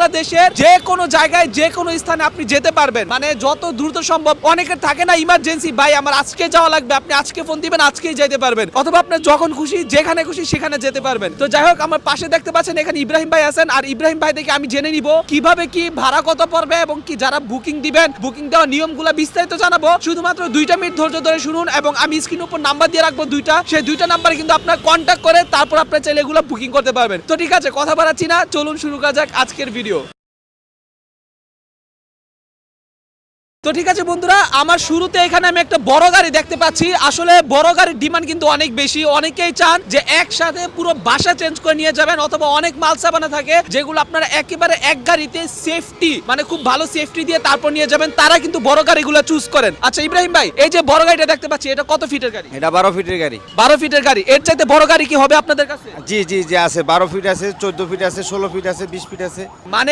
বাংলাদেশের যে কোনো জায়গায় যে কোনো স্থানে আপনি যেতে পারবেন, মানে যত দ্রুত সম্ভব। অনেকের থাকে না ইমার্জেন্সি, ভাই আমার আজকে যাওয়া লাগবে, আপনি আজকে ফোন দিবেন আজকেই যেতে পারবেন, অথবা আপনি যখন খুশি যেখানে খুশি সেখানে যেতে পারবেন। তো যাই হোক, আমার পাশে দেখতে পাচ্ছেন এখানে ইব্রাহিম ভাই আছেন, আর ইব্রাহিম ভাই থেকে আমি জেনে নিব কিভাবে কি ভাড়া কত পড়বে এবং কি যারা বুকিং দিবেন বুকিং দেওয়ার নিয়মগুলো বিস্তারিত জানাবো। শুধুমাত্র 2 মিনিট ধৈর্য ধরে শুনুন, এবং আমি স্ক্রিনের উপর নাম্বার দিয়ে রাখবো 2টা, সেই 2টা নাম্বারে কিন্তু আপনার কন্ট্যাক্ট করে তারপর আপনার চাইলে এগুলো বুকিং করতে পারবেন। তো ঠিক আছে, কথা বাড়াচ্ছি না, চলুন শুরু করা যাক আজকের ভিডিও। তো ঠিক আছে বন্ধুরা, আমার শুরুতে এখানে আমি একটা বড় গাড়ি দেখতে পাচ্ছি। আসলে বড় গাড়ির ডিমান্ড কিন্তু অনেক বেশি, অনেকেই চান যে একসাথে পুরো বাসা চেঞ্জ করে নিয়ে যাবেন, অথবা অনেক মাল সাবানা থাকে যেগুলো আপনারা একেবারে এক গাড়িতে সেফটি, মানে খুব ভালো সেফটি দিয়ে তারপর নিয়ে যাবেন, তারা কিন্তু বড় গাড়িগুলো চুজ করেন। আচ্ছা ইব্রাহিম ভাই, এই যে বড় গাড়িটা দেখতে পাচ্ছি, এটা কত ফিটের গাড়ি? এটা 12 ফিটের গাড়ি। 12 ফিটের গাড়ি। এর চাইতে বড় গাড়ি কি হবে আপনাদের কাছে? জি জি জি আছে, 12 ফিট আছে, 14 ফিট আছে, 16 ফিট আছে, 20 ফিট আছে। মানে